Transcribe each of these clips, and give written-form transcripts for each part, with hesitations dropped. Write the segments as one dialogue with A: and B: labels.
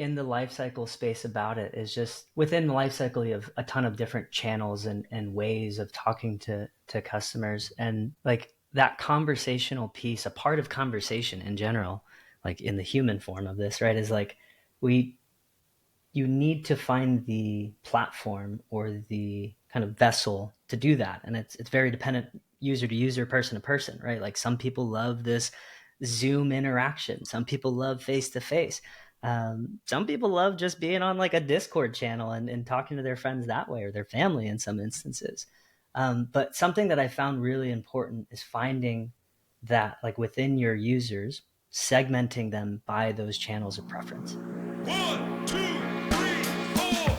A: in the lifecycle space about it is just within the lifecycle, you have a ton of different channels and ways of talking to customers. And like that conversational piece, a part of conversation in general, like in the human form of this, right, is like we you need to find the platform or the kind of vessel to do that. And it's very dependent user to user, person to person, right? Like some people love this Zoom interaction. Some people love face to face. Some people love just being on like a Discord channel and talking to their friends that way or their family in some instances. But something that I found really important is finding that like within your users, segmenting them by those channels of preference.
B: One, two, three, four.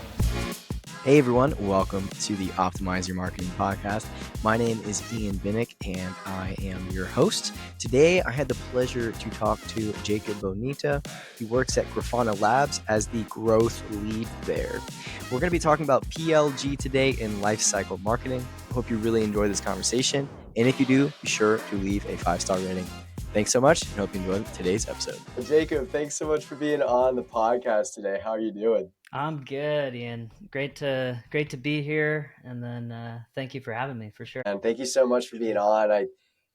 C: Hey everyone, welcome to the Optimize Your Marketing podcast. My name is Ian Binek and I am your host. Today I had the pleasure to talk to Jacob Boneta. He works at Grafana Labs as the growth lead there. We're going to be talking about PLG today in lifecycle marketing. I hope you really enjoy this conversation. And if you do, be sure to leave a 5-star rating. Thanks so much and hope you enjoyed today's episode. Jacob, thanks so much for being on the podcast today. How are you doing?
A: I'm good, Ian. Great to be here, and then thank you for having me for sure.
C: And thank you so much for being on.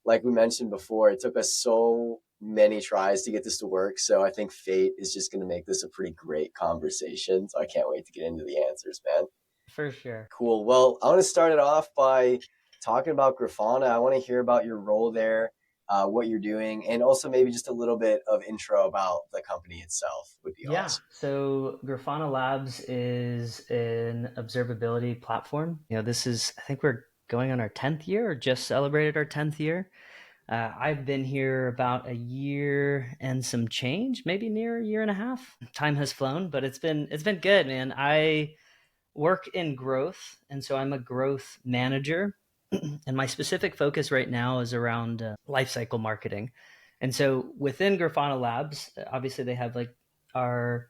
C: Like we mentioned before, it took us so many tries to get this to work. So I think fate is just going to make this a pretty great conversation. So I can't wait to get into the answers, man.
A: For sure.
C: Cool. Well, I want to start it off by talking about Grafana. I want to hear about your role there, what you're doing, and also maybe just a little bit of intro about the company itself would be awesome.
A: So Grafana Labs is an observability platform. This is, I think we're going on our 10th year or just celebrated our 10th year. I've been here about a year and some change, maybe near a year and a half. Time has flown, but it's been good, man. I work in growth, and so I'm a growth manager. And my specific focus right now is around lifecycle marketing. And so within Grafana Labs, obviously they have like our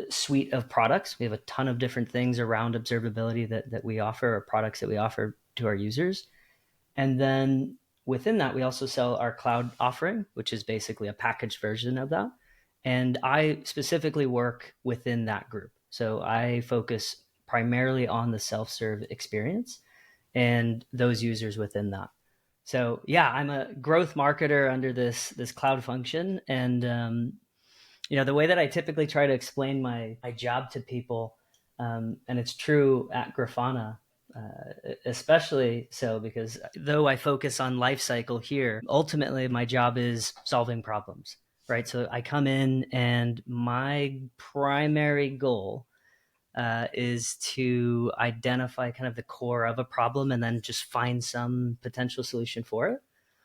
A: suite of products. We have a ton of different things around observability that we offer, or products that we offer to our users. And then within that, we also sell our cloud offering, which is basically a packaged version of that. And I specifically work within that group. So I focus primarily on the self-serve experience and those users within that. So yeah, I'm a growth marketer under this cloud function. And the way that I typically try to explain my job to people, and it's true at Grafana, especially so because though I focus on life cycle here, ultimately my job is solving problems, right? So I come in and my primary goal is to identify kind of the core of a problem and then just find some potential solution for it.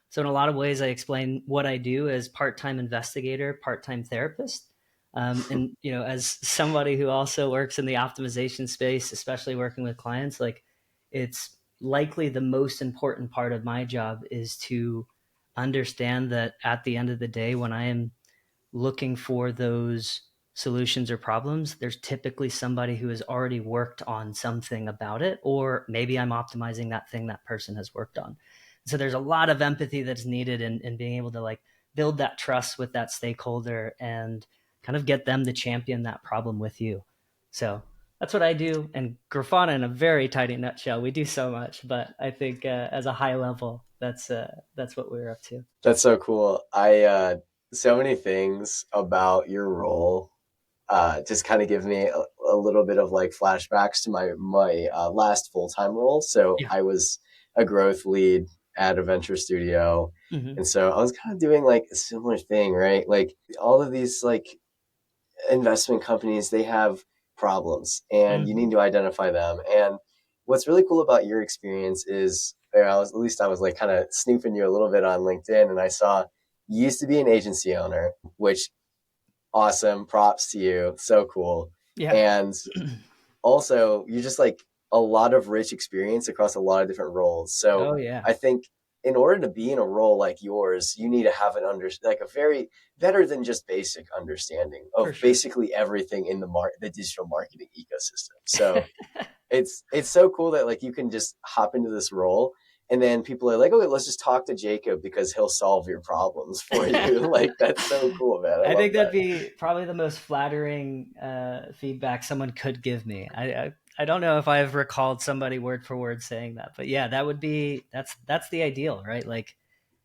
A: So in a lot of ways, I explain what I do as part-time investigator, part-time therapist. And, as somebody who also works in the optimization space, especially working with clients, like it's likely the most important part of my job is to understand that at the end of the day, when I am looking for those solutions or problems, there's typically somebody who has already worked on something about it, or maybe I'm optimizing that thing that person has worked on. So there's a lot of empathy that's needed in being able to like build that trust with that stakeholder and kind of get them to champion that problem with you. So that's what I do. And Grafana, in a very tiny nutshell, we do so much, but I think as a high level, that's what we're up to.
C: That's so cool. So many things about your role just kind of give me a little bit of like flashbacks to my last full-time role. So
A: Yeah.
C: I was a growth lead at a venture studio.
A: Mm-hmm.
C: And so I was kind of doing like a similar thing, right? Like all of these like investment companies, they have problems and you need to identify them. And what's really cool about your experience is, I was like kind of snooping you a little bit on LinkedIn, and I saw you used to be an agency owner, which awesome, props to you, so cool.
A: Yeah.
C: And also you just like a lot of rich experience across a lot of different roles. So
A: Oh yeah.
C: I think in order to be in a role like yours, you need to have like a very better than just basic understanding of basically everything in the digital marketing ecosystem. So it's so cool that like you can just hop into this role And then people are like, okay, let's just talk to Jacob because he'll solve your problems for you. Like, that's so cool, man. I
A: I
C: love
A: think that'd
C: that.
A: be probably the most flattering feedback someone could give me. I don't know if I've recalled somebody word for word saying that, but yeah, that would be that's the ideal, right? Like,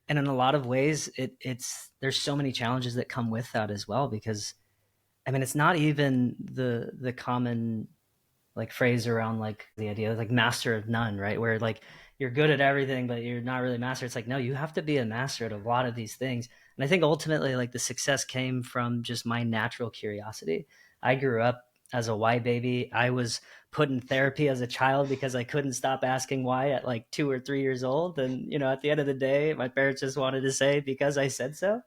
A: and in a lot of ways, it's there's so many challenges that come with that as well. Because I mean, it's not even the common like phrase around like the idea of like master of none, right? Where like you're good at everything, but you're not really master. It's like, no, you have to be a master at a lot of these things. And I think ultimately like the success came from just my natural curiosity. I grew up as a why baby. I was put in therapy as a child because I couldn't stop asking why at like 2 or 3 years old. And, at the end of the day, my parents just wanted to say because I said so.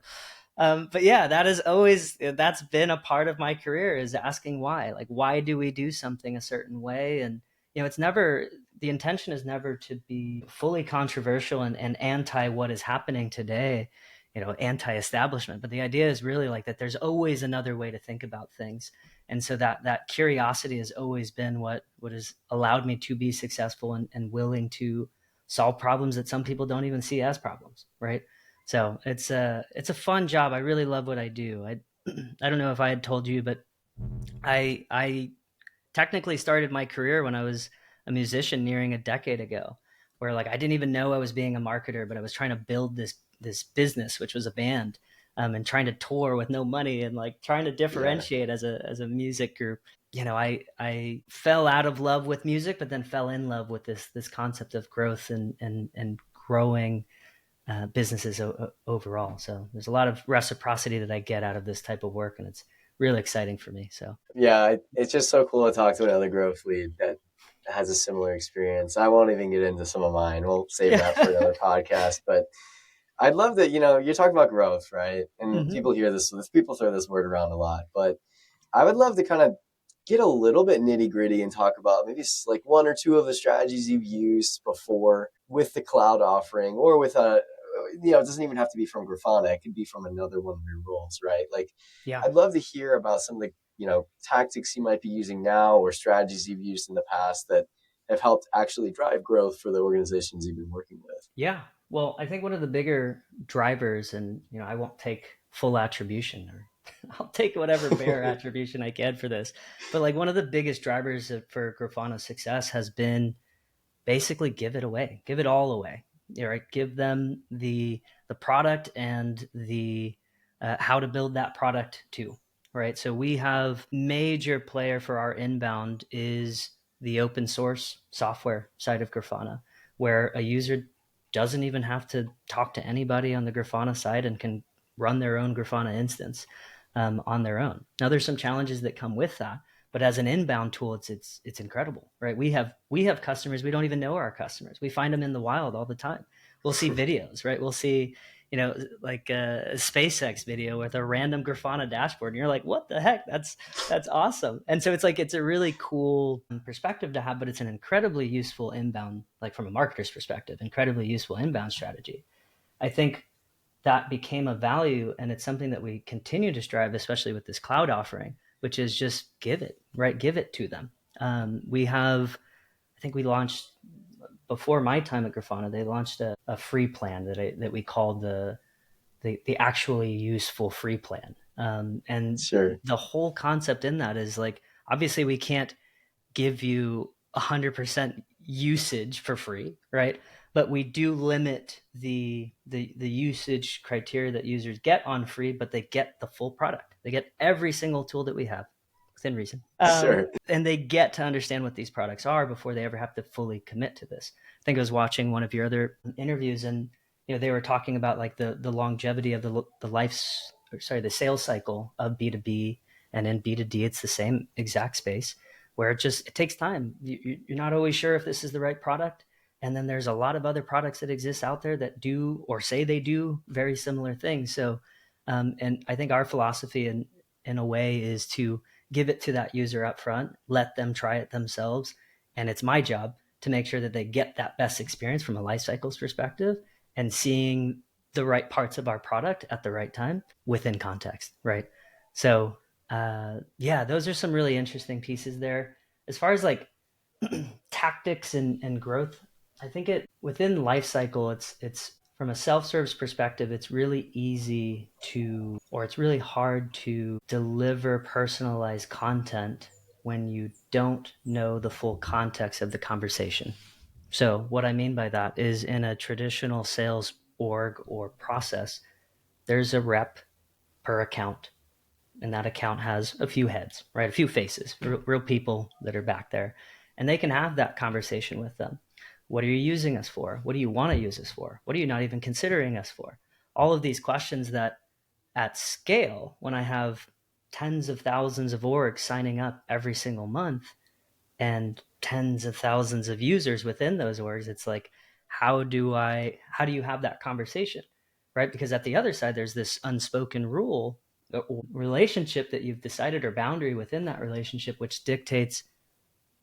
A: But yeah, that's been a part of my career, is asking why. Like, why do we do something a certain way? And it's never, the intention is never to be fully controversial and anti what is happening today, anti-establishment. But the idea is really like that there's always another way to think about things. And so that curiosity has always been what has allowed me to be successful and willing to solve problems that some people don't even see as problems, right? So it's a fun job. I really love what I do. I don't know if I had told you, but I technically started my career when I was a musician nearing a decade ago, where like I didn't even know I was being a marketer, but I was trying to build this business, which was a band, and trying to tour with no money and like trying to
C: Yeah.
A: differentiate as a music group. I fell out of love with music, but then fell in love with this concept of growth and growing businesses overall. So there's a lot of reciprocity that I get out of this type of work, and it's really exciting for me. So
C: Yeah, it's just so cool to talk to another growth lead that has a similar experience. I won't even get into some of mine. We'll save that for
A: yeah.
C: another podcast. But I'd love that, you're talking about growth, right? And
A: hmm
C: people hear this, people throw this word around a lot, but I would love to kind of get a little bit nitty gritty and talk about maybe like one or two of the strategies you've used before with the cloud offering or with it doesn't even have to be from Grafana. It could be from another one of your roles, right? Like,
A: Yeah.
C: I'd love to hear about some of the, tactics you might be using now or strategies you've used in the past that have helped actually drive growth for the organizations you've been working with.
A: Yeah. Well, I think one of the bigger drivers, and I won't take full attribution, or I'll take whatever bare attribution I can for this, but like one of the biggest drivers for Grafana's success has been basically give it away, give it all away. Right? Give them the product and the how to build that product too. Right? So we have major player for our inbound is the open source software side of Grafana, where a user doesn't even have to talk to anybody on the Grafana side and can run their own Grafana instance on their own. Now, there's some challenges that come with that, but as an inbound tool, it's incredible, right? We have customers, we don't even know our customers. We find them in the wild all the time. We'll see videos, right? We'll see, like a SpaceX video with a random Grafana dashboard, and you're like, what the heck? That's awesome. And so it's like it's a really cool perspective to have, but it's an incredibly useful inbound, like from a marketer's perspective, incredibly useful inbound strategy. I think that became a value, and it's something that we continue to strive, especially with this cloud offering, which is just give it, right? Give it to them. We have, I think we launched before my time at Grafana, they launched a free plan that we called the actually useful free plan. And
C: Sure.
A: the whole concept in that is like, obviously we can't give you 100% usage for free, right? But we do limit the usage criteria that users get on free, but they get the full product. They get every single tool that we have within reason,
C: Sure.
A: and they get to understand what these products are before they ever have to fully commit to this. I think I was watching one of your other interviews, and they were talking about like the longevity of the sales cycle of B2B, and in B2D it's the same exact space where it takes time. You're not always sure if this is the right product. And then there's a lot of other products that exist out there that do or say they do very similar things. So, and I think our philosophy in a way is to give it to that user up front, let them try it themselves. And it's my job to make sure that they get that best experience from a life cycles perspective and seeing the right parts of our product at the right time within context. Right. So yeah, those are some really interesting pieces there. As far as like tactics and growth, I think it within lifecycle, it's from a self-service perspective, it's really easy to, or it's really hard to deliver personalized content when you don't know the full context of the conversation. So what I mean by that is in a traditional sales org or process, there's a rep per account, and that account has a few heads, right? A few faces, real people that are back there, and they can have that conversation with them. What are you using us for? What do you want to use us for? What are you not even considering us for? All of these questions that at scale, when I have tens of thousands of orgs signing up every single month and tens of thousands of users within those orgs, it's like, how do you have that conversation? Right? Because at the other side, there's this unspoken rule or relationship that you've decided, or boundary within that relationship, which dictates,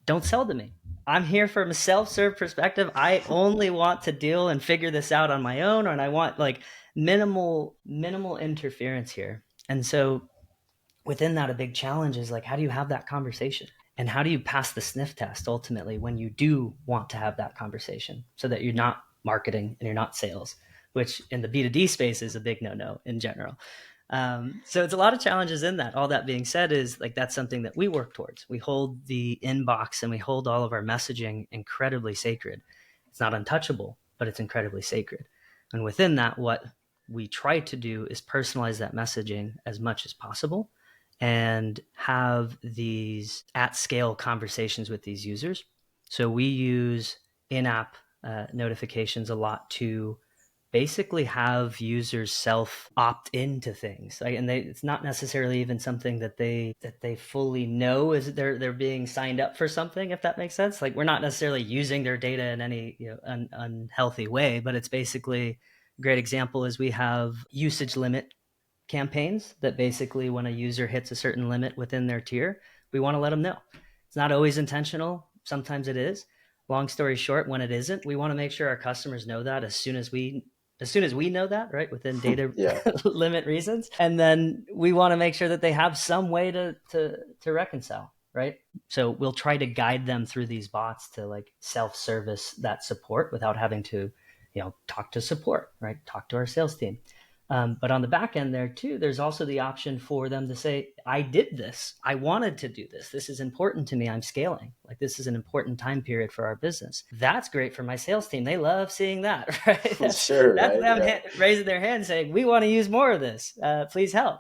A: don't sell to me. I'm here from a self-serve perspective. I only want to deal and figure this out on my own, and I want like minimal interference here. And so within that, a big challenge is like, how do you have that conversation? And how do you pass the sniff test ultimately when you do want to have that conversation, so that you're not marketing and you're not sales, which in the B2D space is a big no-no in general. So it's a lot of challenges in that. All that being said, is like, that's something that we work towards. We hold the inbox and we hold all of our messaging incredibly sacred. It's not untouchable, but it's incredibly sacred. And within that, what we try to do is personalize that messaging as much as possible and have these at scale conversations with these users. So we use in-app notifications a lot to basically have users self opt into things, like, and it's not necessarily even something that they fully know is they're being signed up for something, if that makes sense. Like, we're not necessarily using their data in any unhealthy way, but it's basically a great example is we have usage limit campaigns that basically, when a user hits a certain limit within their tier, we want to let them know. It's not always intentional. Sometimes it is. Long story short, when it isn't, we want to make sure our customers know that as soon as we know that, right, within data
C: Yeah,
A: limit reasons. And then we want to make sure that they have some way to reconcile, right? So we'll try to guide them through these bots to like self-service that support without having to, talk to support, right? Talk to our sales team. But on the back end there too, there's also the option for them to say, I did this. I wanted to do this. This is important to me. I'm scaling. Like, this is an important time period for our business. That's great for my sales team. They love seeing that, right? That's,
C: sure,
A: that's
C: right?
A: them
C: Yeah,
A: raising their hand saying, we want to use more of this. Please help.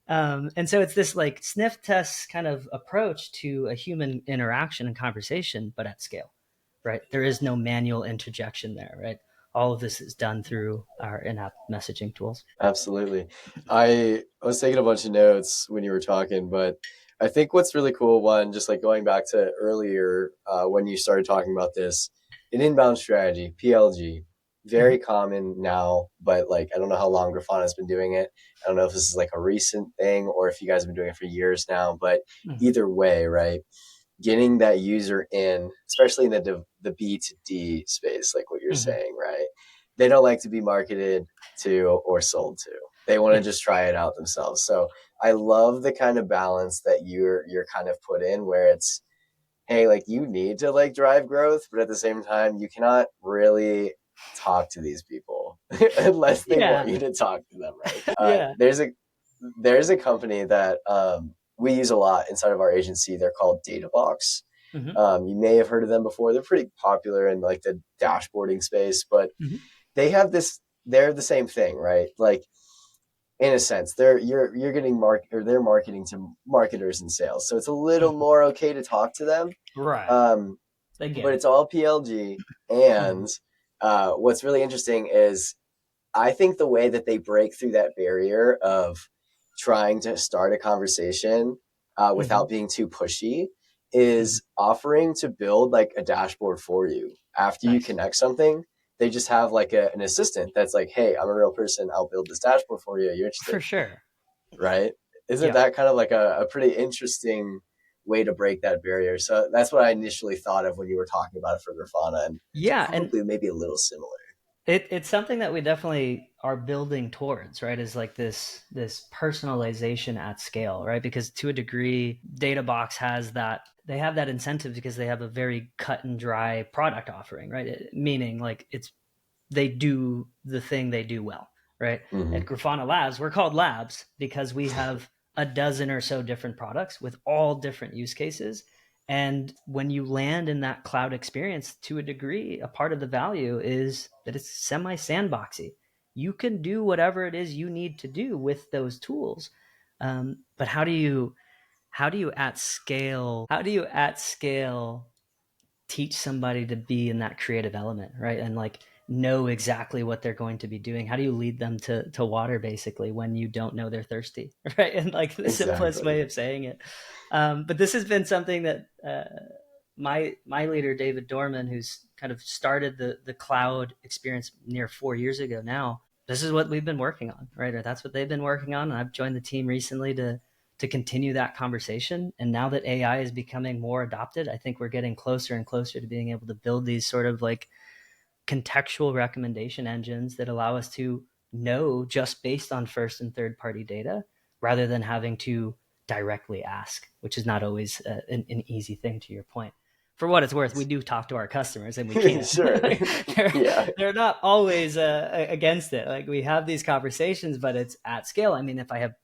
A: And so it's this like sniff test kind of approach to a human interaction and conversation, but at scale, right? There is no manual interjection there, right? All of this is done through our in-app messaging tools.
C: absolutely. I was taking a bunch of notes when you were talking, but I think what's really cool, one, just like going back to earlier when you started talking about this, an inbound strategy, PLG,
A: Mm-hmm.
C: very common now, but like I don't know how long Grafana has been doing it. I don't know if this is like a recent thing or if you guys have been doing it for years now, but
A: Mm-hmm.
C: either way, right? Getting that user in, especially in the B2D space, like what you're
A: Mm-hmm.
C: saying, right? They don't like to be marketed to or sold to. They want to
A: Yeah.
C: just try it out themselves. So I love the kind of balance that you're kind of put in where it's, hey, like you need to like drive growth, but at the same time, you cannot really talk to these people unless they want
A: Yeah.
C: you to talk to them, right?
A: Yeah.
C: There's a company that we use a lot inside of our agency. They're called DataBox.
A: Mm-hmm.
C: You may have heard of them before. They're pretty popular in like the dashboarding space, but
A: Mm-hmm.
C: they have this. They're the same thing, right? Like in a sense, you're getting or they're marketing to marketers and sales, so it's a little
A: Mm-hmm.
C: more okay to talk to them.
A: Right.
C: Um,
A: They get
C: but
A: it.
C: it's all PLG,
A: Mm-hmm.
C: and what's really interesting is I think the way that they break through that barrier of trying to start a conversation
A: Mm-hmm.
C: without being too pushy
A: Mm-hmm.
C: is offering to build like a dashboard for you. After you
A: Nice.
C: connect something, they just have like an assistant that's like, hey, I'm a real person. I'll build this dashboard for you. Are you interested?
A: For sure.
C: Right? Isn't
A: Yeah.
C: that kind of like a pretty interesting way to break that barrier? So that's what I initially thought of when you were talking about it for Grafana. And it's
A: Yeah. And
C: probably maybe a little similar.
A: It's something that we definitely are building towards, right? Is like this personalization at scale, right? Because to a degree, DataBox has that, they have that incentive because they have a very cut and dry product offering, right? Meaning like it's, they do the thing they do well, right? At
C: Hmm.
A: Grafana Labs, we're called labs because we have a dozen or so different products with all different use cases. And when you land in that cloud experience, to a degree, a part of the value is that it's semi sandboxy. You can do whatever it is you need to do with those tools. But how do you at scale teach somebody to be in that creative element, right? And like know exactly what they're going to be doing. How do you lead them to water basically when you don't know they're thirsty, right? And like the simplest
C: Exactly.
A: way of saying it. But this has been something that my leader David Dorman, who's kind of started the cloud experience near 4 years ago now. This is what we've been working on, right? Or that's what they've been working on. And I've joined the team recently to continue that conversation. And now that AI is becoming more adopted, I think we're getting closer and closer to being able to build these sort of like contextual recommendation engines that allow us to know just based on first and third party data rather than having to directly ask, which is not always an easy thing to your point. For what it's worth, we do talk to our customers and we can.
C: Sure.
A: they're,
C: Yeah.
A: they're not always against it. Like we have these conversations, but it's at scale. I mean, if I have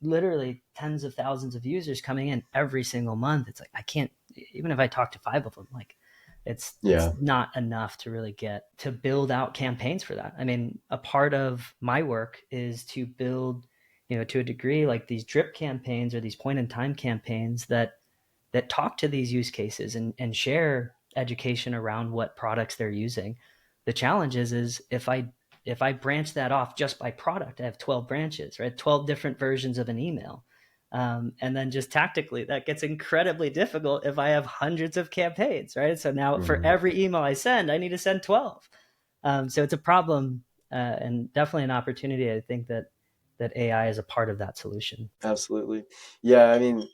A: literally tens of thousands of users coming in every single month, it's like I can't, even if I talk to five of them, like it's
C: Yeah.
A: not enough to really get to build out campaigns for that. I mean, a part of my work is to build, to a degree, like these drip campaigns or these point in time campaigns that talk to these use cases and share education around what products they're using. The challenge is if I branch that off just by product, I have 12 branches, right? 12 different versions of an email. And then just tactically, that gets incredibly difficult if I have hundreds of campaigns, right? So now for
C: Hmm.
A: every email I send, I need to send 12. So it's a problem and definitely an opportunity. I think that AI is a part of that solution.
C: Absolutely. Yeah. I mean,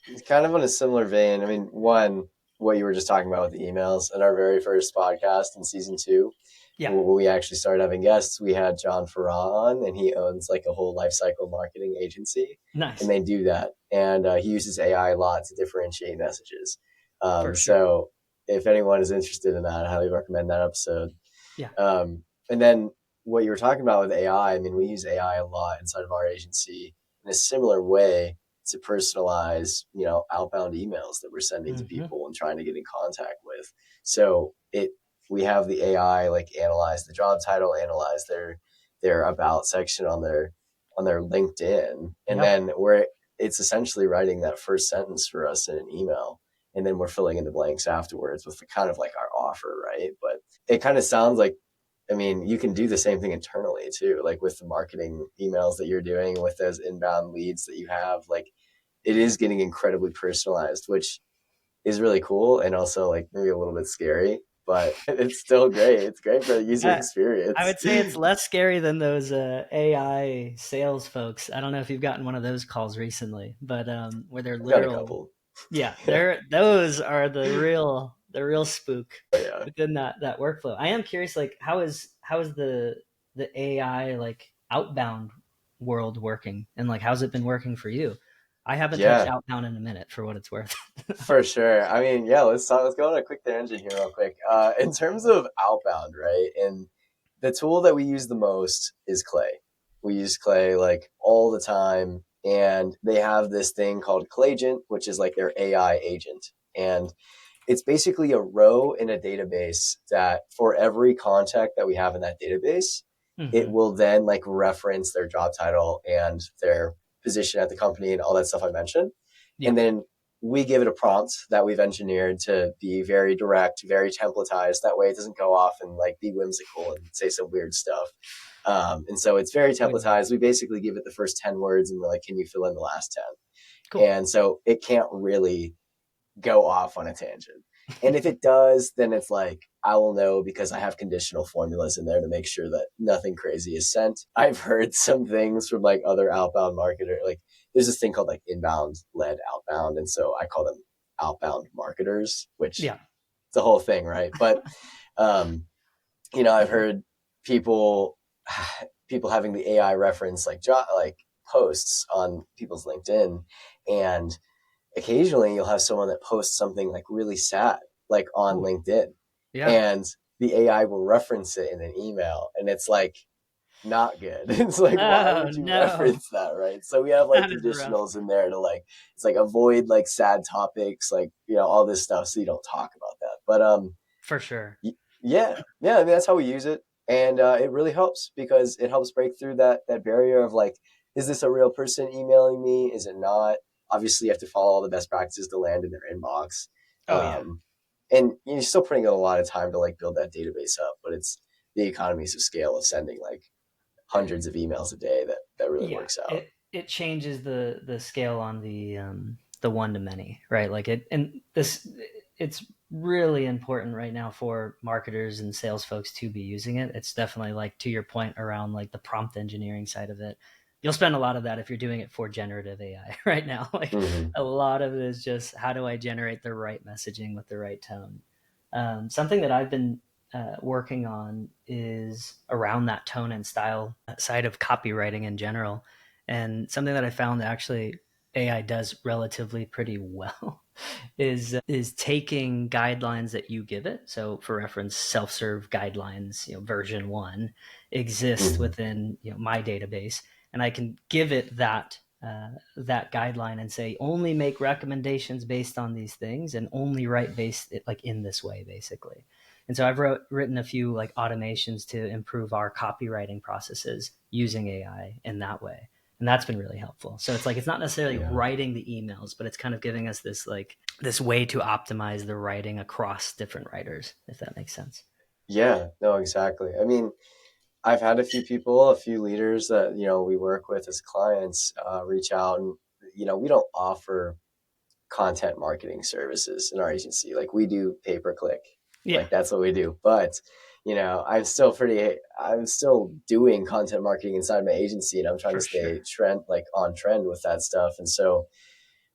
C: it's kind of on a similar vein. I mean, one, what you were just talking about with the emails in our very first podcast in season two,
A: Yeah,
C: when we actually started having guests, we had John Farah on, and he owns like a whole lifecycle marketing agency, and
A: nice,
C: they do that. And he uses AI a lot to differentiate messages.
A: for sure.
C: So if anyone is interested in that, I highly recommend that episode.
A: Yeah.
C: And then what you were talking about with AI, I mean, we use AI a lot inside of our agency in a similar way to personalize, outbound emails that we're sending to
A: Hmm.
C: people and trying to get in contact with. So we have the AI like analyze the job title, analyze their about section on their LinkedIn, and
A: Yep.
C: then it's essentially writing that first sentence for us in an email, and then we're filling in the blanks afterwards with the kind of like our offer, right? But it kind of sounds like, I mean, you can do the same thing internally too, like with the marketing emails that you're doing, with those inbound leads that you have. Like it is getting incredibly personalized, which is really cool and also like maybe a little bit scary, but it's still great. It's great for the user
A: I, I
C: experience.
A: would say it's less scary than those AI sales folks. I don't know if you've gotten one of those calls recently, but where they're
C: I've got a
A: literal.
C: couple.
A: Yeah,
C: Yeah.
A: they're those are the real spook
C: But yeah.
A: within that workflow. I am curious, like how is the AI like outbound world working, and like how's it been working for you? I haven't touched
C: Yeah.
A: outbound in a minute, for what it's worth.
C: For sure. I mean, yeah, let's go on a quick tangent here real quick. In terms of outbound, right? And the tool that we use the most is Clay. We use Clay like all the time, and they have this thing called Claygent, which is like their AI agent. And it's basically a row in a database that for every contact that we have in that database, it
A: Hmm.
C: will then like reference their job title and their position at the company and all that stuff I mentioned.
A: Yeah.
C: And then we give it a prompt that we've engineered to be very direct, very templatized. That way it doesn't go off and like be whimsical and say some weird stuff. And so it's very
A: Totally.
C: templatized. We basically give it the first 10 words and we're like, can you fill in the last 10?
A: Cool.
C: And so it can't really go off on a tangent. And if it does, then it's like, I will know because I have conditional formulas in there to make sure that nothing crazy is sent. I've heard some things from like other outbound marketer, like there's this thing called like inbound led outbound. And so I call them outbound marketers, which
A: Yeah.
C: it's a whole thing, right? But, um, I've heard people people having the AI reference like posts on people's LinkedIn, and occasionally you'll have someone that posts something like really sad like on
A: Oh,
C: LinkedIn,
A: yeah.
C: and the AI will reference it in an email, and it's like not good. It's like, why
A: Oh
C: would you
A: no,
C: reference that, right? So we have like
A: that is rough.
C: conditionals in there to like, it's like avoid like sad topics, like, all this stuff, so you don't talk about that. But
A: For sure.
C: yeah, I mean that's how we use it, and it really helps because it helps break through that barrier of like, is this a real person emailing me? Is it not? Obviously, you have to follow all the best practices to land in their inbox,
A: Oh yeah.
C: um, and you're still putting in a lot of time to like build that database up, but it's the economies of scale of sending like hundreds of emails a day that really
A: Yeah,
C: works out.
A: it changes the scale on the one to many, right? Like it, and this, it's really important right now for marketers and sales folks to be using it. It's definitely, like, to your point around like the prompt engineering side of it. You'll spend a lot of that if you're doing it for generative AI right now. Like,
C: Mm-hmm.
A: a lot of it is just how do I generate the right messaging with the right tone. Something that I've been working on is around that tone and style side of copywriting in general. And something that I found that actually AI does relatively pretty well is taking guidelines that you give it. So, for reference, self-serve guidelines, version 1 exists
C: Mm-hmm.
A: within my database, and I can give it that guideline and say only make recommendations based on these things and only write based like in this way, basically. And so I've written a few like automations to improve our copywriting processes using AI in that way. And that's been really helpful. So it's like, it's not necessarily
C: Yeah.
A: writing the emails, but it's kind of giving us this like this way to optimize the writing across different writers, if that makes sense.
C: Yeah. No, exactly. I mean, I've had a few leaders that we work with as clients reach out, and we don't offer content marketing services in our agency. Like we do pay per click,
A: Yeah,
C: like that's what we do. But I'm still doing content marketing inside my agency, and I'm trying to
A: for sure.
C: stay on trend with that stuff. And so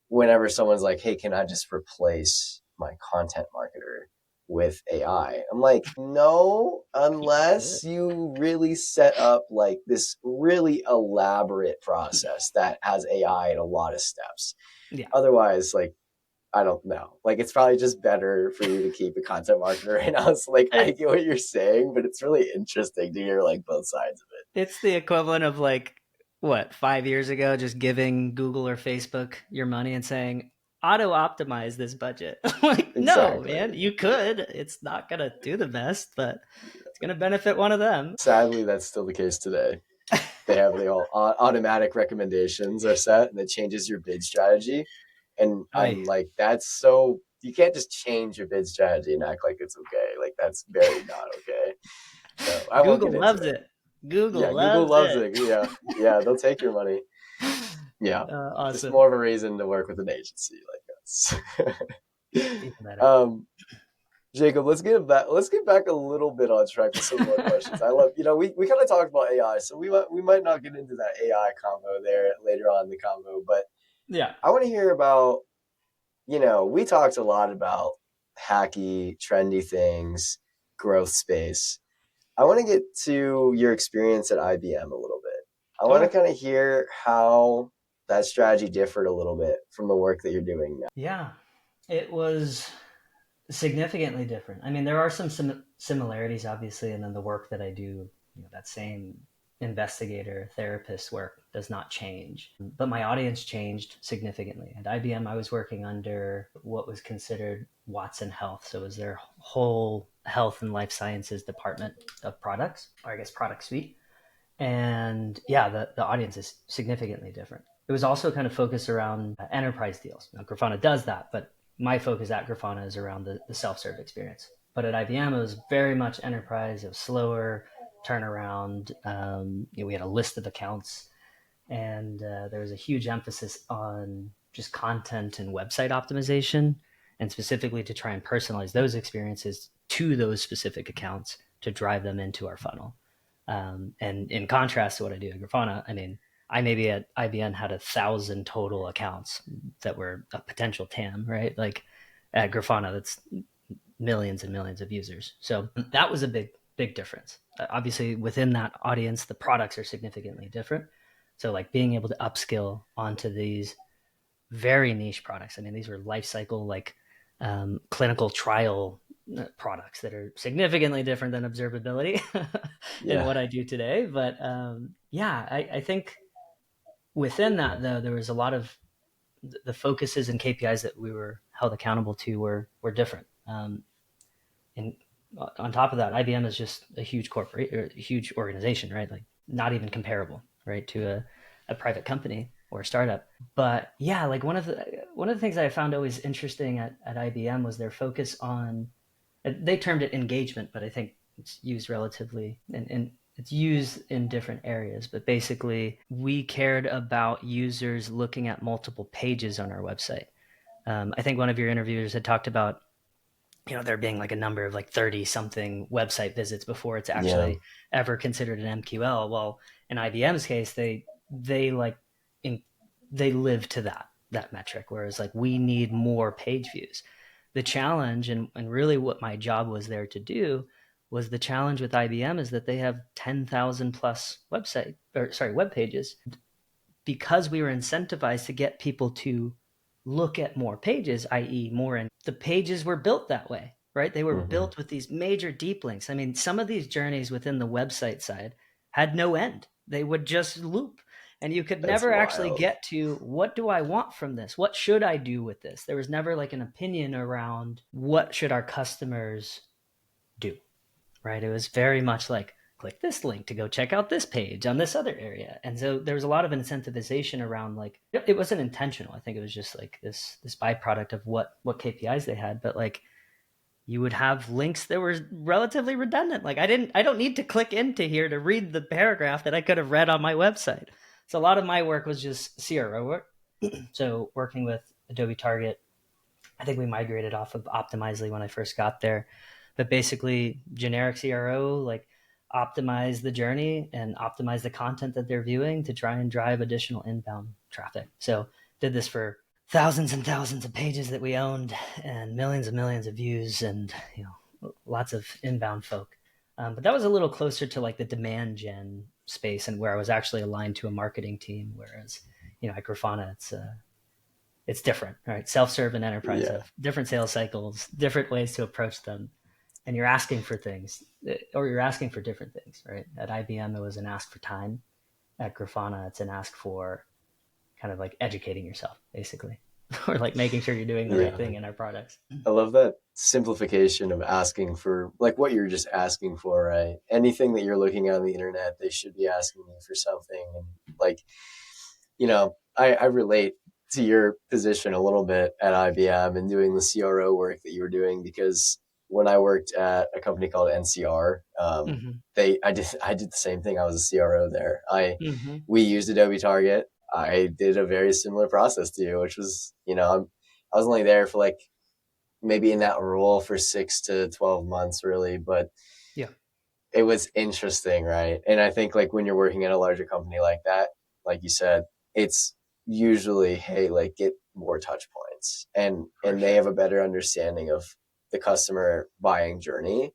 C: whenever someone's like, hey, can I just replace my content marketer with AI? I'm like, no,
A: You
C: unless
A: should.
C: you really set up like this really elaborate process that has AI in a lot of steps.
A: Yeah.
C: Otherwise, like, I don't know. Like, it's probably just better for you to keep a content marketer right now. So, like, I
A: It,
C: get what you're saying, but it's really interesting to hear like both sides of
A: it's the equivalent of, like, what, 5 years ago, just giving Google or Facebook your money and saying, auto optimize this budget. I'm like,
C: it.
A: no,
C: Exactly.
A: man, you could. It's not going to do the best, but it's going to benefit one of them.
C: Sadly, that's still the case today. They have the all automatic recommendations are set, and it changes your bid strategy. And
A: Oy.
C: I'm like, that's so you can't just change your bid strategy and act like it's okay. Like that's very not okay. So I won't get
A: Google
C: into
A: loves
C: it.
A: it. Google
C: Yeah, Google
A: loves
C: loves
A: it.
C: it. Yeah, yeah, they'll take your money. Yeah, just
A: Awesome.
C: more of a reason to work with an agency like us.
A: Even better.
C: um, Jacob, let's get back a little bit on track with some more questions. I love, we kind of talked about AI, so we might not get into that AI combo there later on in the combo, but
A: Yeah.
C: I want to hear about, we talked a lot about hacky, trendy things, growth space. I want to get to your experience at IBM a little bit. I want to
A: Okay.
C: kind of hear how that strategy differed a little bit from the work that you're doing now.
A: Yeah. It was significantly different. I mean, there are some similarities, obviously, and then the work that I do, that same investigator therapist work does not change. But my audience changed significantly. At IBM, I was working under what was considered Watson Health. So it was their whole health and life sciences department of products, or I guess product suite. And yeah, the audience is significantly different. It was also kind of focused around enterprise deals. Now, Grafana does that, but my focus at Grafana is around the self-serve experience. But at IBM, it was very much enterprise. It was slower turnaround. We had a list of accounts, and there was a huge emphasis on just content and website optimization, and specifically to try and personalize those experiences to those specific accounts to drive them into our funnel. And in contrast to what I do at Grafana, I mean, I maybe at IBM had 1,000 total accounts that were a potential TAM, right? Like at Grafana, that's millions and millions of users. So that was a big difference. Obviously, within that audience, the products are significantly different. So, like being able to upskill onto these very niche products. I mean, these were life cycle, like clinical trial products that are significantly different than observability in
C: Yeah.
A: what I do today. But yeah, I think within that, though, there was a lot of the focuses and KPIs that we were held accountable to were different. And on top of that, IBM is just a huge corporate, or a huge organization, right? Like not even comparable, right, to a private company or a startup. But yeah, like one of the things that I found always interesting at IBM was their focus on, they termed it engagement, but I think it's used relatively and it's used in different areas. But basically, we cared about users looking at multiple pages on our website. I think one of your interviewers had talked about, there being like a number of like 30 something website visits before it's
C: Yeah.
A: actually ever considered an MQL. Well, in IBM's case, they like in, they live to that metric, whereas like we need more page views. The challenge, and really what my job was there to do, was the challenge with IBM is that they have 10,000 plus web pages. Because we were incentivized to get people to look at more pages, i.e., more, and the pages were built that way, right? They were
C: Hmm.
A: built with these major deep links. I mean, some of these journeys within the website side had no end, they would just loop. And you could
C: That's
A: never actually
C: wild.
A: get to, what do I want from this? What should I do with this? There was never like an opinion around what should our customers do, right? It was very much like, click this link to go check out this page on this other area. And so there was a lot of incentivization around, like, it wasn't intentional. I think it was just like this byproduct of what KPIs they had. But like, you would have links that were relatively redundant. Like I don't need to click into here to read the paragraph that I could have read on my website. So a lot of my work was just CRO work. So working with Adobe Target, I think we migrated off of Optimizely when I first got there. But basically, generic CRO, like optimize the journey and optimize the content that they're viewing to try and drive additional inbound traffic. So did this for thousands and thousands of pages that we owned and millions of views and lots of inbound folk. But that was a little closer to like the demand gen space and where I was actually aligned to a marketing team. Whereas at Grafana, it's different, right? Self-serve and enterprise
C: Yeah.
A: have different sales cycles, different ways to approach them, and you're asking for things, or you're asking for different things, right? At IBM, it was an ask for time. At Grafana, it's an ask for kind of like educating yourself, basically, or like making sure you're doing the right
C: Yeah.
A: thing in our products.
C: I love that simplification of asking for like what you're just asking for, right? Anything that you're looking at on the internet, they should be asking you for something. And like, I relate to your position a little bit at IBM and doing the CRO work that you were doing because when I worked at a company called NCR,
A: Mm-hmm.
C: I did the same thing. I was a CRO there.
A: Mm-hmm.
C: We used Adobe Target. I did a very similar process to you, which was, I was only there for like maybe in that role for 6 to 12 months, really, but
A: Yeah,
C: it was interesting, right? And I think like when you're working at a larger company like that, like you said, it's usually, hey, like get more touch points, and
A: for
C: they
A: sure.
C: have a better understanding of the customer buying journey,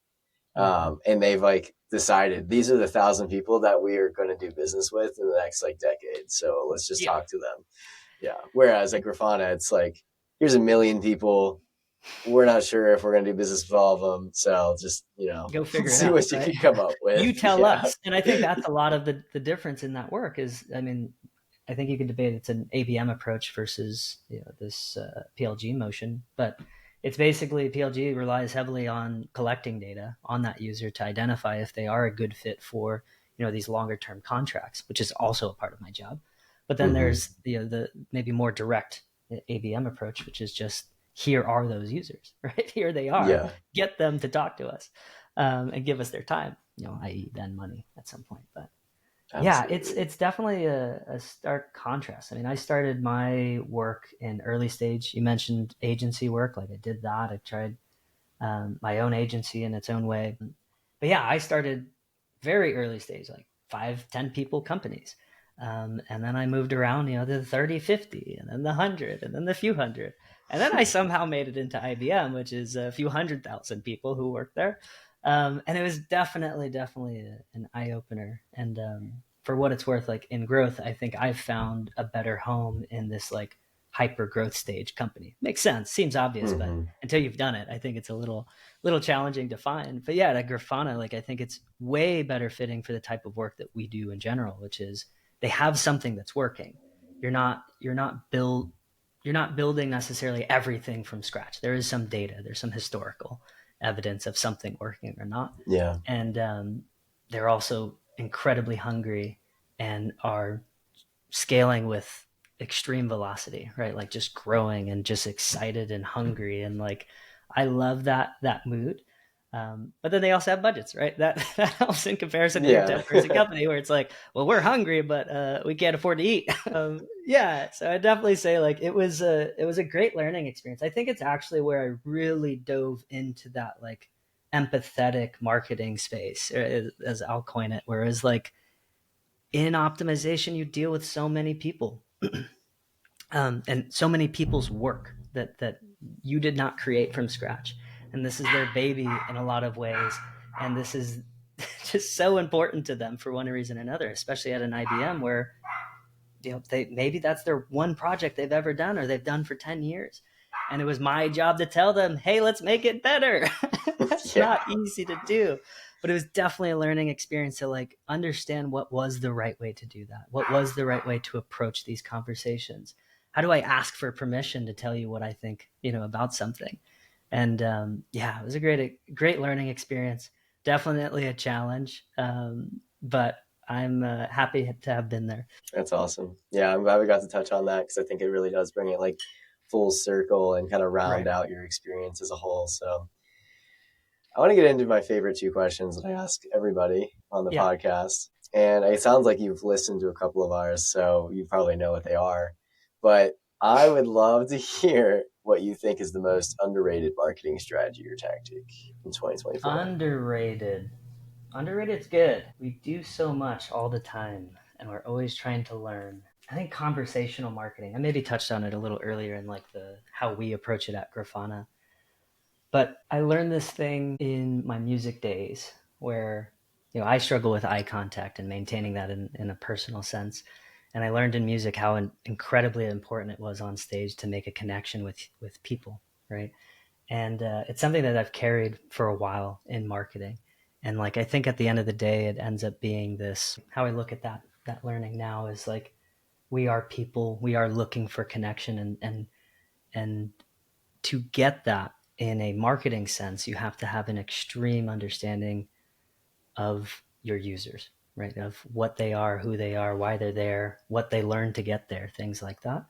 A: Mm-hmm.
C: and they've like decided these are the 1,000 people that we are going to do business with in the next like decade. So let's just
A: Yeah,
C: talk to them. Yeah. Whereas at Grafana, it's like here's 1 million people, we're not sure if we're going to do business with all of them. So just,
A: go figure it
C: see
A: out,
C: what you
A: right?
C: can come up
A: You
C: with.
A: tell
C: Yeah.
A: us, and I think that's a lot of the difference in that work is, I mean, I think you could debate it's an ABM approach versus this PLG motion, but it's basically PLG relies heavily on collecting data on that user to identify if they are a good fit for these longer term contracts, which is also a part of my job. But then
C: Mm-hmm.
A: there's the maybe more direct ABM approach, which is just, here are those users, right? Here they are.
C: Yeah.
A: Get them to talk to us and give us their time, i.e., then money at some point. But yeah, it's
C: Absolutely.
A: it's definitely a stark contrast. I mean, I started my work in early stage. You mentioned agency work, like I did that. I tried my own agency in its own way. But yeah, I started very early stage, like 5, 10 people companies. And then I moved around, to the 30, 50, and then the 100, and then the few hundred. And then I somehow made it into IBM, which is a few 100,000 people who work there. And it was definitely an eye opener. And for what it's worth, like in growth, I think I've found a better home in this like hyper growth stage company. Makes sense, seems obvious, but
C: Hmm.
A: until you've done it, I think it's a little challenging to find. But yeah, at Grafana, like I think it's way better fitting for the type of work that we do in general, which is they have something that's working. You're not building necessarily everything from scratch. There is some data, there's some historical evidence of something working or not.
C: Yeah.
A: And they're also incredibly hungry and are scaling with extreme velocity, right? Like just growing and just excited and hungry. And like, I love that mood. But then they also have budgets, right? That helps in comparison to your
C: Yeah.
A: 10-person company where it's like, well, we're hungry, but we can't afford to eat. Yeah, so I definitely say like it was a great learning experience. I think it's actually where I really dove into that like empathetic marketing space, as I'll coin it. Whereas like in optimization, you deal with so many people, and so many people's work that you did not create from scratch, and this is their baby in a lot of ways, and this is just so important to them for one reason or another, especially at an IBM where they maybe that's their one project they've ever done or they've done for 10 years, and it was my job to tell them, hey, let's make it better. That's
C: Yeah.
A: not easy to do, but it was definitely a learning experience to like understand what was the right way to do that, what was the right way to approach these conversations, how do I ask for permission to tell you what I think, about something. And yeah, it was a great learning experience, definitely a challenge, but I'm happy to have been there.
C: That's awesome. Yeah, I'm glad we got to touch on that because I think it really does bring it like full circle and kind of round
A: Right.
C: out your experience as a whole. So I want to get into my favorite two questions that I ask everybody on the
A: Yeah.
C: podcast. And it sounds like you've listened to a couple of ours, so you probably know what they are. But I would love to hear what you think is the most underrated marketing strategy or tactic in 2024.
A: Underrated. Underrated's good. We do so much all the time, and we're always trying to learn. I think conversational marketing. I maybe touched on it a little earlier in like the how we approach it at Grafana. But I learned this thing in my music days where, I struggle with eye contact and maintaining that in a personal sense. And I learned in music how incredibly important it was on stage to make a connection with people, right? And it's something that I've carried for a while in marketing. And like I think at the end of the day, it ends up being this. How I look at that learning now is like we are people. We are looking for connection, and to get that in a marketing sense, you have to have an extreme understanding of your users, right? Of what they are, who they are, why they're there, what they learn to get there, things like that.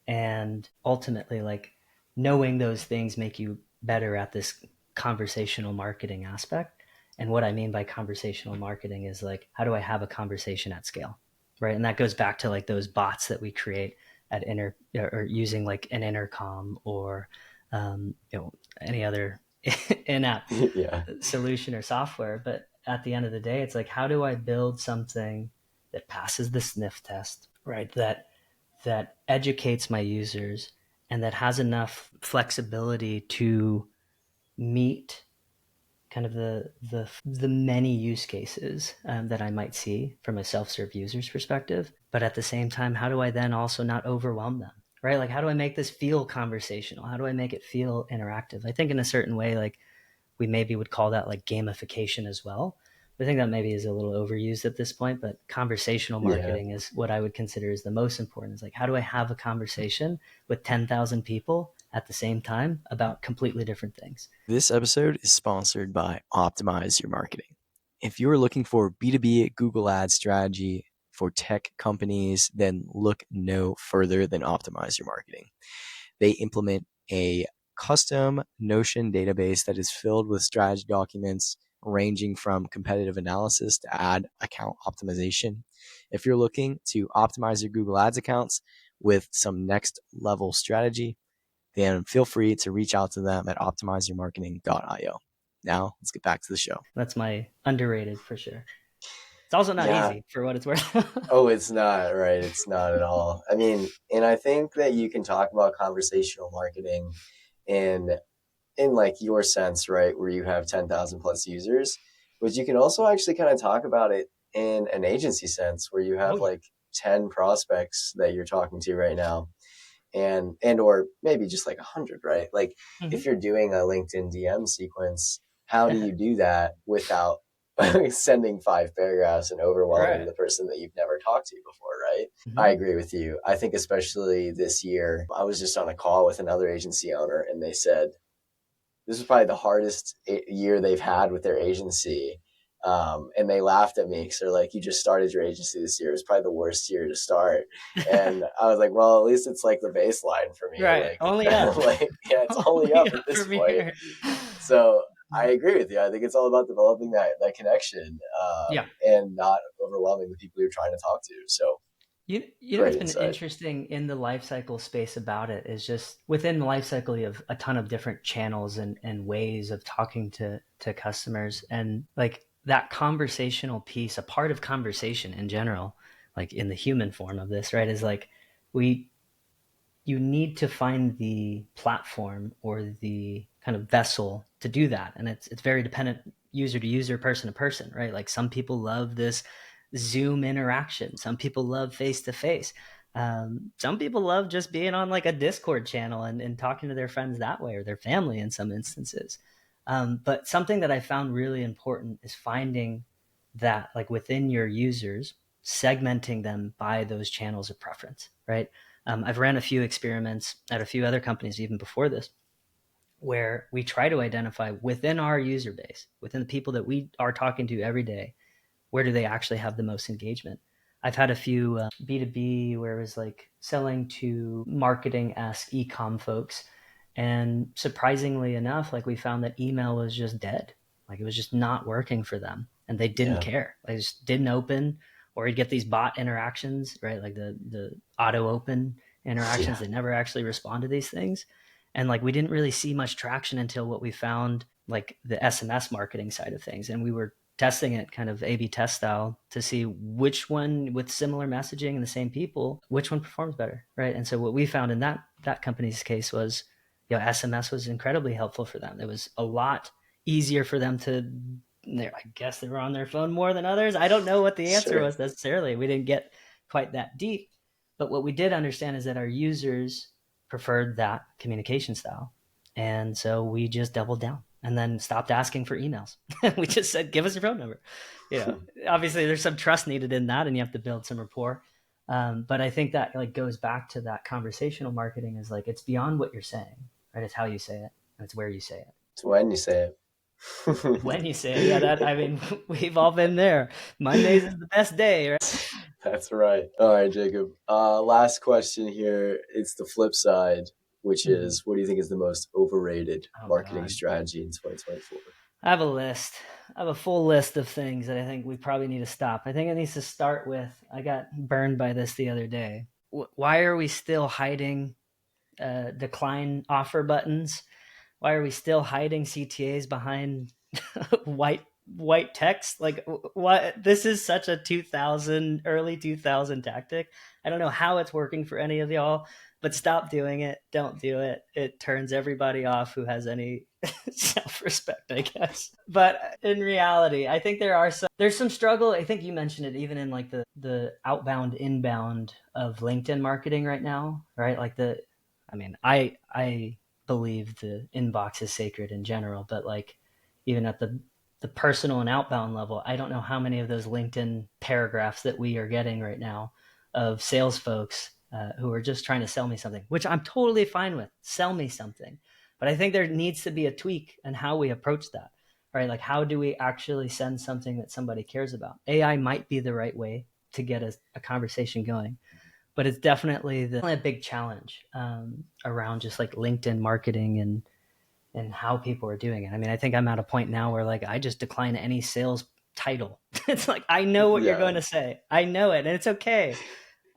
A: And ultimately, like knowing those things make you better at this conversational marketing aspect. And what I mean by conversational marketing is like, how do I have a conversation at scale, right? And that goes back to like those bots that we create at or using like an intercom or any other in-app
C: Yeah.
A: solution or software. But at the end of the day, it's like, how do I build something that passes the sniff test, right? That educates my users and that has enough flexibility to meet kind of the many use cases that I might see from a self-serve user's perspective. But at the same time, how do I then also not overwhelm them? Right? Like, how do I make this feel conversational? How do I make it feel interactive? I think in a certain way, like we maybe would call that like gamification as well. I think that maybe is a little overused at this point, but conversational
C: Yeah.
A: marketing is what I would consider is the most important. Is like, how do I have a conversation with 10,000 people at the same time about completely different things?
C: This episode is sponsored by Optimize Your Marketing. If you're looking for B2B Google Ads strategy for tech companies, then look no further than Optimize Your Marketing. They implement a custom Notion database that is filled with strategy documents ranging from competitive analysis to ad account optimization. If you're looking to optimize your Google Ads accounts with some next level strategy, then feel free to reach out to them at optimizeyourmarketing.io. Now, let's get back to the show.
A: That's my underrated for sure. It's also not
C: Yeah.
A: easy for what it's worth.
C: Oh, it's not, right. It's not at all. I mean, and I think that you can talk about conversational marketing in in like your sense, right, where you have 10,000 plus users, but you can also actually kind of talk about it in an agency sense where you
A: Oh
C: have
A: yeah.
C: like 10 prospects that you're talking to right now, and or maybe just like 100, right? Like if
A: Hmm.
C: you're doing a LinkedIn DM sequence, how do you do that without sending 5 paragraphs and overwhelming
A: Right.
C: the person that you've never talked to before, right? I
A: Hmm.
C: agree with you. I think especially this year, I was just on a call with another agency owner and they said this was probably the hardest year they've had with their agency. And they laughed at me because they're like, "You just started your agency this year. It's probably the worst year to start." And I was like, "Well, at least it's like the baseline for me.
A: Right. Only up.
C: Like, yeah, it's only
A: Only
C: up at
A: up
C: this
A: from
C: point."
A: here.
C: So I agree with you. I think it's all about developing that connection,
A: Yeah.
C: and not overwhelming the people you're trying to talk to. So
A: You know what's
C: great
A: been
C: insight.
A: interesting in the life cycle space about it is just within the life cycle you have a ton of different channels and ways of talking to customers, and like that conversational piece, a part of conversation in general, like in the human form of this, right, is like we you need to find the platform or the kind of vessel to do that, and it's very dependent user to user, person to person, right? Like some people love this Zoom interaction, some people love face to face, some people love just being on like a Discord channel and talking to their friends that way, or their family in some instances. But something that I found really important is finding that, like within your users, segmenting them by those channels of preference, right? I've ran a few experiments at a few other companies even before this, where we try to identify within our user base, within the people that we are talking to every day, where do they actually have the most engagement. I've had a few B2B where it was like selling to marketing-esque e-com folks. And surprisingly enough, like we found that email was just dead. Like it was just not working for them. And they didn't
C: Yeah,
A: care. They just didn't open, or you'd get these bot interactions, right? Like the auto open interactions.
C: yeah,
A: They never actually respond to these things. And like we didn't really see much traction until what we found, like the SMS marketing side of things. And we were testing it kind of A/B test style to see which one with similar messaging and the same people, which one performs better, right? And so what we found in that company's case was, SMS was incredibly helpful for them. It was a lot easier for them to. I guess they were on their phone more than others. I don't know what the answer
C: sure,
A: was necessarily. We didn't get quite that deep, but what we did understand is that our users preferred that communication style, and so we just doubled down and then stopped asking for emails. We just said, give us your phone number. Obviously there's some trust needed in that and you have to build some rapport. But I think that like goes back to that conversational marketing, is like, it's beyond what you're saying, right? It's how you say it and it's where you say it.
C: it's when you say
A: When
C: it.
A: you say it. Yeah, that, I mean, we've all been there. Mondays is the best day, right?
C: That's right. All right, Jacob. Last question here. It's the flip side, which
A: Mm-hmm.
C: is what do you think is the most overrated
A: Oh
C: marketing
A: God.
C: strategy in 2024?
A: I have a list. I have a full list of things that I think we probably need to stop. I think it needs to start with, I got burned by this the other day. Why are we still hiding decline offer buttons? Why are we still hiding CTAs behind white white text? Like what, this is such a 2000 early 2000 tactic. I don't know how it's working for any of y'all, but stop doing it. Don't do it. It turns everybody off who has any self-respect, I guess. But in reality, I think there's some struggle. I think you mentioned it even in like the outbound inbound of LinkedIn marketing right now, right? Like I mean, I believe the inbox is sacred in general, but like even at the personal and outbound level, I don't know how many of those LinkedIn paragraphs that we are getting right now of sales folks who are just trying to sell me something, which I'm totally fine with. Sell me something. But I think there needs to be a tweak in how we approach that, right? Like, how do we actually send something that somebody cares about? AI might be the right way to get a conversation going, but it's definitely a big challenge around just like LinkedIn marketing and how people are doing it. I mean, I think I'm at a point now where like I just decline any sales title. It's like I know what you're
C: Yeah,
A: going to say. I know it, and it's okay.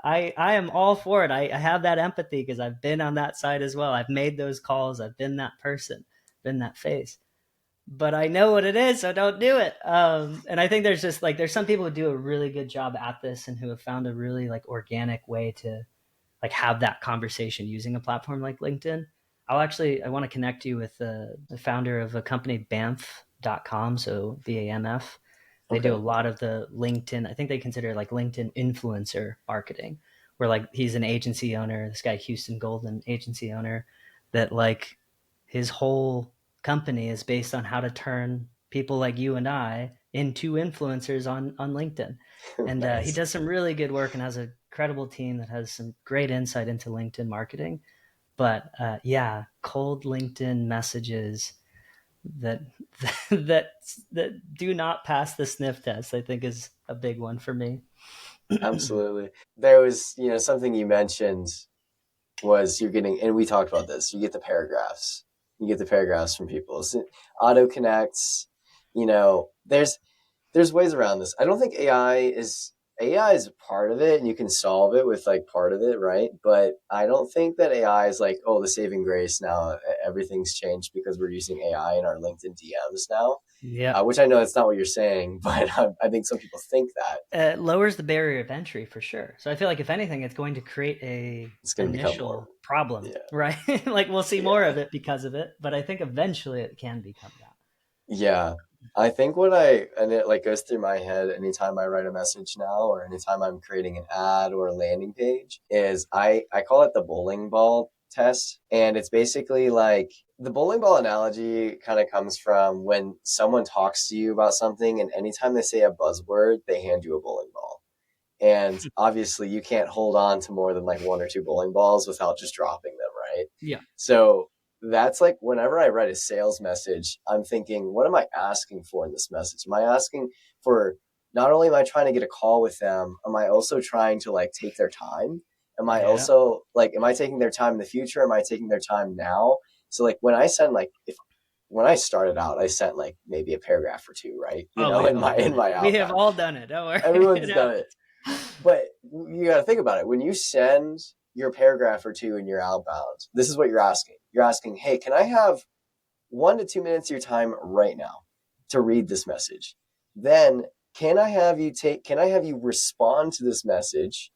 A: I am all for it. I have that empathy because I've been on that side as well. I've made those calls. I've been that person, been that face. But I know what it is, so don't do it. And I think there's just like there's some people who do a really good job at this and who have found a really like organic way to like have that conversation using a platform like LinkedIn. I want to connect you with the founder of a company, Bamf.com. So BAMF. They do a
C: Okay.
A: lot of the LinkedIn. I think they consider like LinkedIn influencer marketing, where like he's an agency owner. This guy, Houston Golden, agency owner, that like his whole company is based on how to turn people like you and I into influencers on LinkedIn. And he
C: Nice.
A: does some really good work and has a credible team that has some great insight into LinkedIn marketing. But yeah, cold LinkedIn messages that that that do not pass the sniff test, I think, is a big one for me.
C: Absolutely. There was, something you mentioned was you're getting, and we talked about this, you get the paragraphs. You get the paragraphs from people. So auto connects, there's ways around this. I don't think AI is part of it and you can solve it with like part of it, right? But I don't think that AI is like, oh, the saving grace now. Everything's changed because we're using AI in our LinkedIn DMs now,
A: Yeah,
C: which I know that's not what you're saying, but I think some people think that
A: it lowers the barrier of entry for sure. So I feel like if anything, it's going to create a
C: it's going to become more.
A: initial problem,
C: Yeah.
A: right? Like we'll see more
C: Yeah.
A: of it because of it, but I think eventually it can become that.
C: Yeah. I think and it like goes through my head anytime I write a message now or anytime I'm creating an ad or a landing page is I call it the bowling ball test. And it's basically like the bowling ball analogy kind of comes from when someone talks to you about something and anytime they say a buzzword, they hand you a bowling ball. And obviously, you can't hold on to more than like one or two bowling balls without just dropping them, right?
A: Yeah.
C: So that's like whenever I write a sales message, I'm thinking, what am I asking for in this message? Am I asking for not only am I trying to get a call with them, am I also trying to like take their time? Am I
A: Yeah.
C: also like, am I taking their time in the future? Am I taking their time now? So like when I send like if when I started out, I sent like maybe a paragraph or two, right?
A: Oh, we've
C: In
A: all
C: my
A: done
C: in
A: it.
C: my
A: We have
C: outbound.
A: all done it. Don't worry. It
C: Everyone's done it.
A: happens.
C: But you got to think about it. When you send your paragraph or two in your outbound, this is what you're asking. You're asking, hey, can I have 1 to 2 minutes of your time right now to read this message? Then can I have you respond to this message?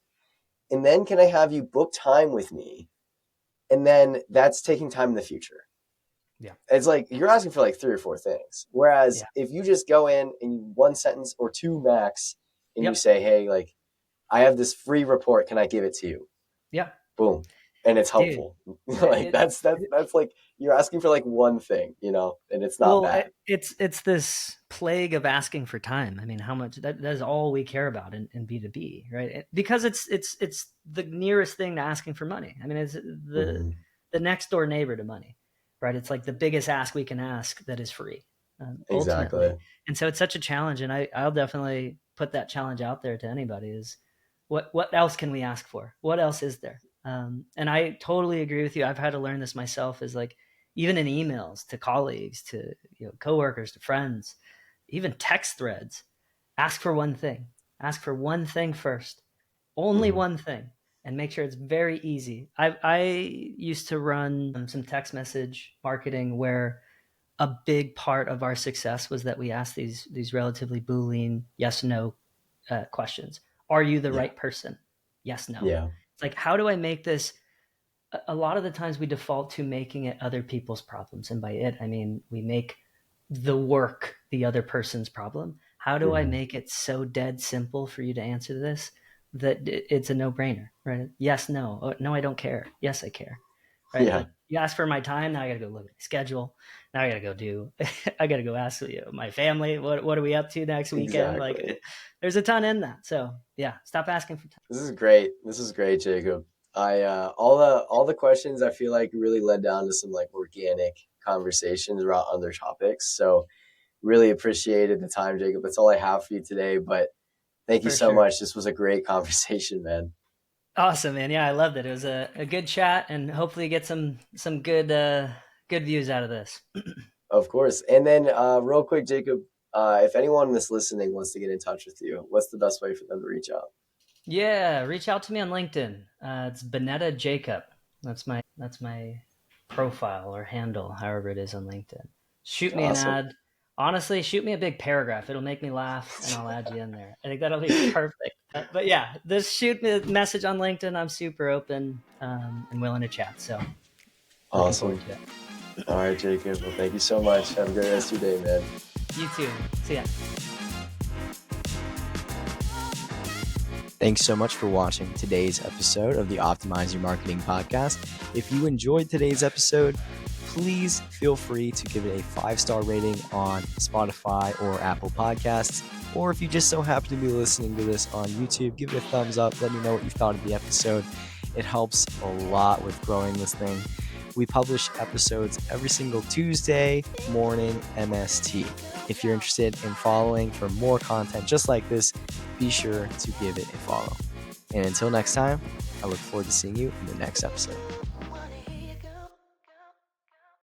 C: And then can I have you book time with me? And then that's taking time in the future.
A: Yeah.
C: It's like you're asking for like three or four things. Whereas
A: Yeah.
C: if you just go in and one sentence or two max and you
A: Yep.
C: say, hey, like I have this free report. Can I give it to you?
A: Yeah.
C: Boom. And it's
A: Dude.
C: helpful. Like that's like you're asking for like one thing, and it's not
A: Well,
C: bad.
A: it's this plague of asking for time. I mean, how much that is all we care about in B2B, right? Because it's the nearest thing to asking for money. I mean, it's
C: Hmm.
A: the next door neighbor to money, right? It's like the biggest ask we can ask that is free, ultimately.
C: Exactly.
A: And so it's such a challenge, and I'll definitely put that challenge out there to anybody: is what else can we ask for? What else is there? And I totally agree with you. I've had to learn this myself. Is like even in emails to colleagues, to coworkers, to friends, even text threads, ask for one thing. Ask for one thing first, only
C: Hmm.
A: one thing, and make sure it's very easy. I used to run some text message marketing where a big part of our success was that we asked these relatively Boolean yes no questions. Are you the
C: Yeah.
A: right person? Yes no.
C: Yeah.
A: It's like, how do I make this? A lot of the times we default to making it other people's problems, and by it I mean we make the work the other person's problem. How do I
C: Hmm.
A: make it so dead simple for you to answer this that it's a no-brainer, right? Yes, no. Oh, no, I don't care. Yes, I care, right?
C: Yeah.
A: Like you ask for my time, now I gotta go look at my schedule. Now I gotta go do I gotta go ask my family what are we up to next weekend. Like
C: Exactly.
A: there's a ton in that. So yeah, stop asking for time.
C: This is great. This is great, Jacob. I all the questions I feel like really led down to some like organic conversations around other topics. So really appreciated the time, Jacob. That's all I have for you today. But thank you
A: For
C: so
A: sure.
C: much. This was a great conversation, man.
A: Awesome, man. Yeah, I loved it. It was a good chat, and hopefully get some good good views out of this.
C: Of course. And then, real quick, Jacob, if anyone that's listening wants to get in touch with you, what's the best way for them to reach out?
A: Yeah, reach out to me on LinkedIn. It's Boneta Jacob. That's my profile or handle, however it is on LinkedIn. Shoot me an
C: Awesome.
A: ad. Honestly, shoot me a big paragraph. It'll make me laugh, and I'll add you in there. I think that'll be perfect. But yeah, just shoot me a message on LinkedIn. I'm super open and willing to chat. So Looking
C: Awesome.
A: forward to it.
C: All right, Jacob. Well, thank you so much. Have a great rest of your day, man.
A: You too. See ya.
C: Thanks so much for watching today's episode of the Optimize Your Marketing podcast. If you enjoyed today's episode, please feel free to give it a 5-star rating on Spotify or Apple Podcasts. Or if you just so happen to be listening to this on YouTube, give it a thumbs up. Let me know what you thought of the episode. It helps a lot with growing this thing. We publish episodes every single Tuesday morning MST. If you're interested in following for more content just like this, be sure to give it a follow. And until next time, I look forward to seeing you in the next episode.